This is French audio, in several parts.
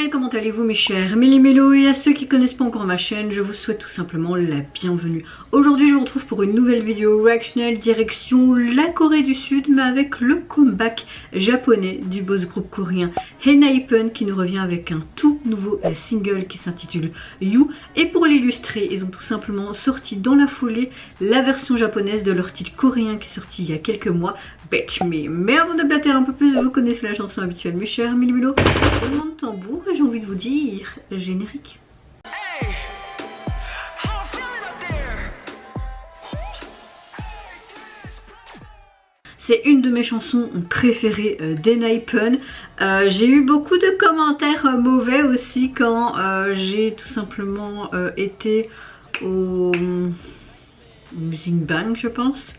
channel, comment allez-vous mes chers Méli-Mélo, et à ceux qui connaissent pas encore ma chaîne, je vous souhaite tout simplement la bienvenue. Aujourd'hui je vous retrouve pour une nouvelle vidéo reactionnelle direction la Corée du Sud, mais avec le comeback japonais du boss groupe coréen ENHYPEN qui nous revient avec un tout nouveau single qui s'intitule You. Et pour l'illustrer, ils ont tout simplement sorti dans la foulée la version japonaise de leur titre coréen qui est sorti il y a quelques mois, Bet Me. Mais avant de blater un peu plus, vous connaissez la chanson habituelle mes chers Méli-Mélo. Roulement de tambour et j'ai envie de vous dire générique. C'est une de mes chansons préférées d'ENHYPEN. J'ai eu beaucoup de commentaires mauvais aussi quand j'ai tout simplement été au Music Bank, je pense.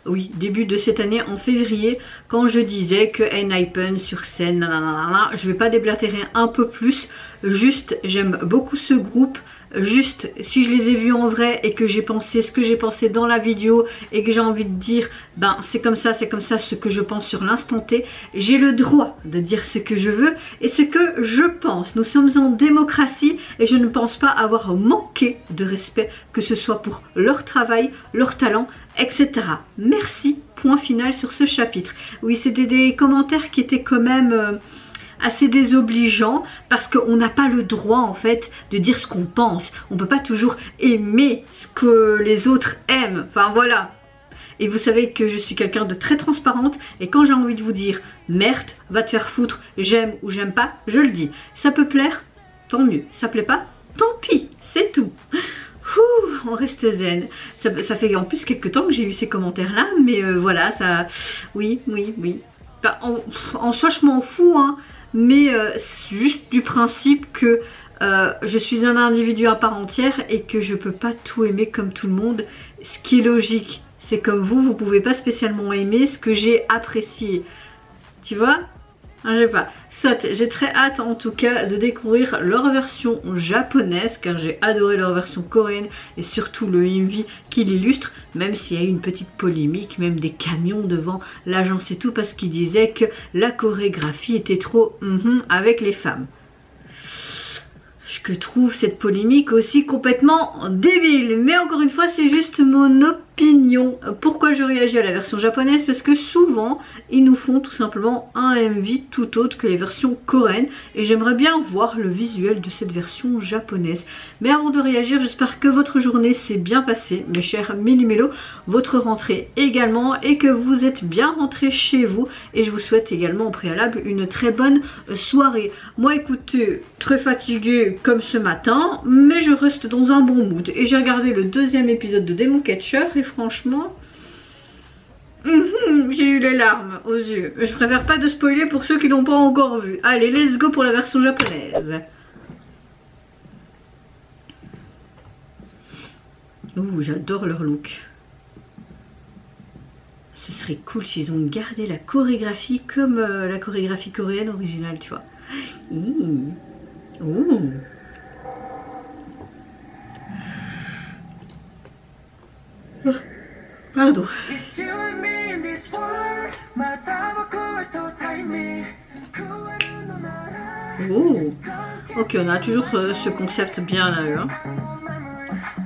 Oui, début de cette année, en février, quand je disais que ENHYPEN sur scène, nanana, je vais pas déblatérer un peu plus, juste j'aime beaucoup ce groupe, juste si je les ai vus en vrai et que j'ai pensé ce que j'ai pensé dans la vidéo et que j'ai envie de dire, ben c'est comme ça ce que je pense sur l'instant T, j'ai le droit de dire ce que je veux et ce que je pense. Nous sommes en démocratie et je ne pense pas avoir manqué de respect, que ce soit pour leur travail, leur talent, etc. Merci, point final sur ce chapitre. Oui, c'était des commentaires qui étaient quand même assez désobligeants parce qu'on n'a pas le droit en fait de dire ce qu'on pense. On peut pas toujours aimer ce que les autres aiment. Enfin voilà. Et vous savez que je suis quelqu'un de très transparente et quand j'ai envie de vous dire merde, va te faire foutre, j'aime ou j'aime pas, je le dis. Ça peut plaire, tant mieux. Ça plaît pas, tant pis, c'est tout. Ouh, on reste zen. Ça fait en plus quelques temps que j'ai eu ces commentaires là, mais voilà, ça... Oui. Bah, en soi je m'en fous, hein, mais juste du principe que je suis un individu à part entière et que je peux pas tout aimer comme tout le monde. Ce qui est logique, c'est comme vous pouvez pas spécialement aimer ce que j'ai apprécié. Tu vois ? Je sais pas, soit j'ai très hâte en tout cas de découvrir leur version japonaise car j'ai adoré leur version coréenne et surtout le MV qui l'illustre, même s'il y a eu une petite polémique, même des camions devant l'agence et tout parce qu'ils disaient que la chorégraphie était trop avec les femmes. Je trouve cette polémique aussi complètement débile, mais encore une fois c'est juste mon opinion. Pourquoi je réagis à la version japonaise? Parce que souvent ils nous font tout simplement un MV tout autre que les versions coréennes et j'aimerais bien voir le visuel de cette version japonaise. Mais avant de réagir, j'espère que votre journée s'est bien passée mes chers Méli-Mélo, votre rentrée également et que vous êtes bien rentrés chez vous et je vous souhaite également au préalable une très bonne soirée. Moi écoutez, très fatiguée comme ce matin, mais je reste dans un bon mood et j'ai regardé le deuxième épisode de Demon Catcher et franchement j'ai eu les larmes aux yeux. Je préfère pas de spoiler pour ceux qui l'ont pas encore vu. Allez, let's go pour la version japonaise. Ouh, j'adore leur look. Ce serait cool s'ils ont gardé la chorégraphie comme la chorégraphie coréenne originale, tu vois. Ouh. Pardon. Oh. Ok, on a toujours ce concept bien là. Hein.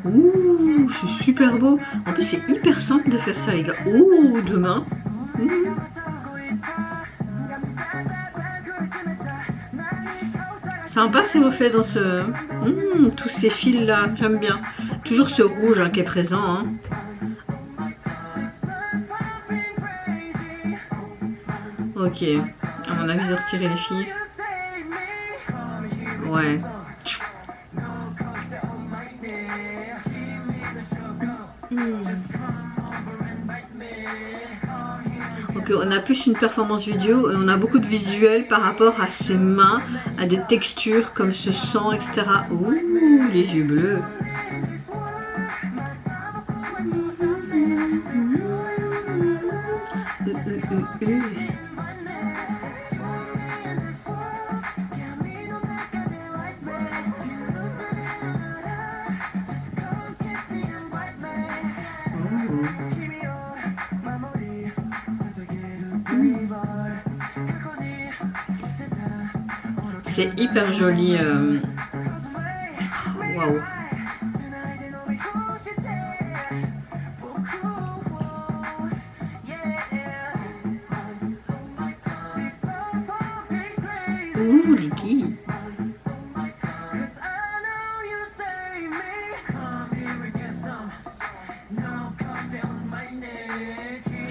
Ouh, c'est super beau. En plus, c'est hyper simple de faire ça, les gars. Oh, demain. Sympa ces reflets dans ce... tous ces fils là, j'aime bien. Toujours ce rouge hein, qui est présent. Hein. Ok, à mon avis, de retirer les filles. Ouais. Ok, on a plus une performance vidéo et on a beaucoup de visuels par rapport à ses mains, à des textures comme ce sang, etc. Ouh, les yeux bleus. c'est hyper joli. Waouh. Ouh, Licky.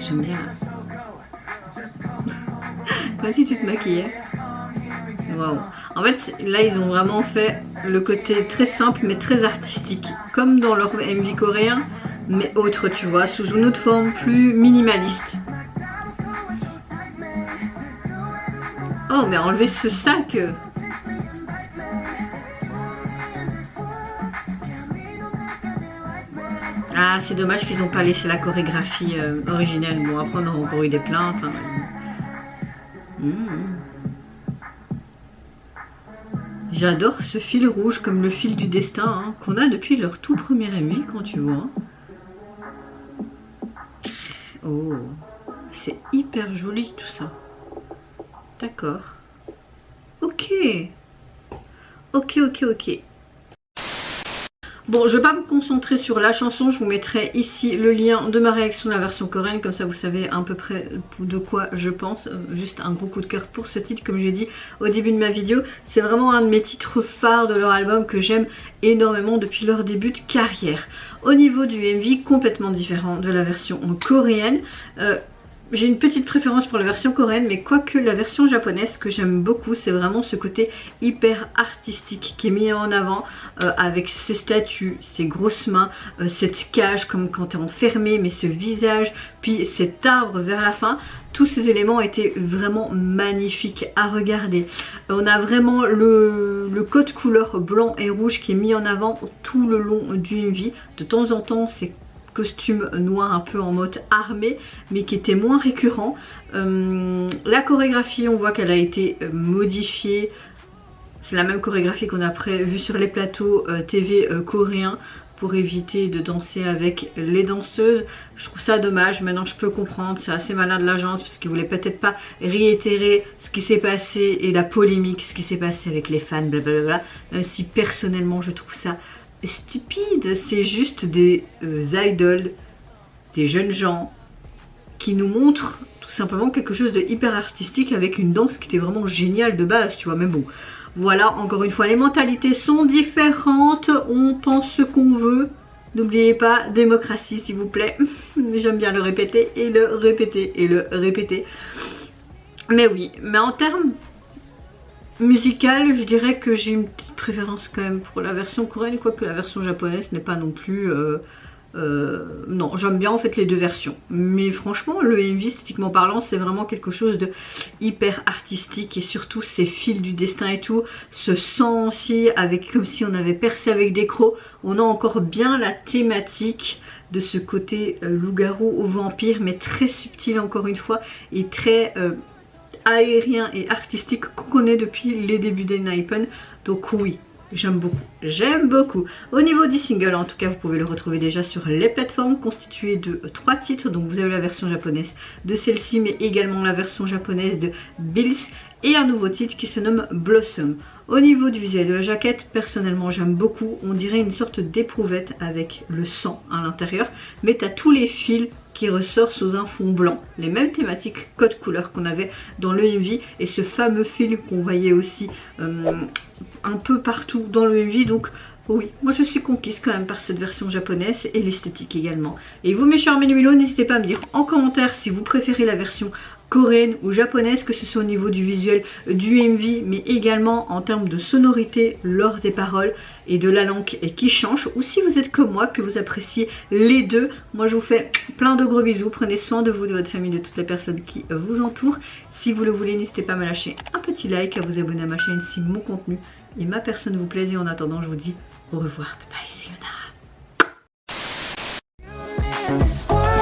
J'aime bien. Comme si tu te maquillais. Waouh. En fait, là, ils ont vraiment fait le côté très simple mais très artistique. Comme dans leur MV coréen, mais autre, tu vois, sous une autre forme plus minimaliste. Oh, mais enlever ce sac. Ah, c'est dommage qu'ils n'ont pas laissé la chorégraphie originelle. Bon, après, on aura encore eu des plaintes. Hein. J'adore ce fil rouge comme le fil du destin hein, qu'on a depuis leur tout premier MV quand tu vois. Oh, c'est hyper joli tout ça. D'accord. Ok. Ok. Bon, je ne vais pas me concentrer sur la chanson, je vous mettrai ici le lien de ma réaction de la version coréenne, comme ça vous savez à peu près de quoi je pense. Juste un gros coup de cœur pour ce titre, comme j'ai dit au début de ma vidéo. C'est vraiment un de mes titres phares de leur album que j'aime énormément depuis leur début de carrière. Au niveau du MV, complètement différent de la version coréenne. J'ai une petite préférence pour la version coréenne, mais quoique la version japonaise, ce que j'aime beaucoup, c'est vraiment ce côté hyper artistique qui est mis en avant avec ces statues, ces grosses mains, cette cage comme quand tu es enfermé, mais ce visage, puis cet arbre vers la fin. Tous ces éléments étaient vraiment magnifiques à regarder. On a vraiment le code couleur blanc et rouge qui est mis en avant tout le long du MV. De temps en temps, c'est costume noir un peu en mode armé mais qui était moins récurrent. La chorégraphie on voit qu'elle a été modifiée, c'est la même chorégraphie qu'on a vue sur les plateaux TV coréens pour éviter de danser avec les danseuses. Je trouve ça dommage, maintenant je peux comprendre, c'est assez malin de l'agence parce qu'ils voulaient peut-être pas réitérer ce qui s'est passé et la polémique, ce qui s'est passé avec les fans, blablabla, même si personnellement je trouve ça stupide. C'est juste des idoles, des jeunes gens qui nous montrent tout simplement quelque chose de hyper artistique avec une danse qui était vraiment géniale de base, tu vois. Mais bon, voilà, encore une fois, les mentalités sont différentes, on pense ce qu'on veut. N'oubliez pas, démocratie s'il vous plaît. J'aime bien le répéter et le répéter et le répéter. Mais oui, mais en termes musicale, je dirais que j'ai une petite préférence quand même pour la version coréenne, quoique la version japonaise n'est pas non plus... non, j'aime bien en fait les deux versions. Mais franchement, le MV, esthétiquement parlant, c'est vraiment quelque chose de hyper artistique. Et surtout, ces fils du destin et tout, se sent aussi avec, comme si on avait percé avec des crocs. On a encore bien la thématique de ce côté loup-garou ou vampire, mais très subtil encore une fois, et très... aérien et artistique qu'on connaît depuis les débuts d'ENHYPEN. Donc oui, j'aime beaucoup, j'aime beaucoup. Au niveau du single, en tout cas, vous pouvez le retrouver déjà sur les plateformes, constitué de 3 titres. Donc vous avez la version japonaise de celle-ci, mais également la version japonaise de Bills et un nouveau titre qui se nomme Blossom. Au niveau du visuel de la jaquette, personnellement j'aime beaucoup. On dirait une sorte d'éprouvette avec le sang à l'intérieur, mais tu as tous les fils qui ressortent sous un fond blanc. Les mêmes thématiques code couleur qu'on avait dans le MV et ce fameux fil qu'on voyait aussi un peu partout dans le MV. Donc oui, moi je suis conquise quand même par cette version japonaise et l'esthétique également. Et vous mes chers Mélumilos, n'hésitez pas à me dire en commentaire si vous préférez la version coréenne ou japonaise, que ce soit au niveau du visuel du MV, mais également en termes de sonorité lors des paroles et de la langue qui change, ou si vous êtes comme moi, que vous appréciez les deux. Moi je vous fais plein de gros bisous, prenez soin de vous, de votre famille, de toutes les personnes qui vous entourent. Si vous le voulez, n'hésitez pas à me lâcher un petit like, à vous abonner à ma chaîne si mon contenu et ma personne vous plaisent. Et en attendant, je vous dis au revoir, bye bye, c'est Sayonara.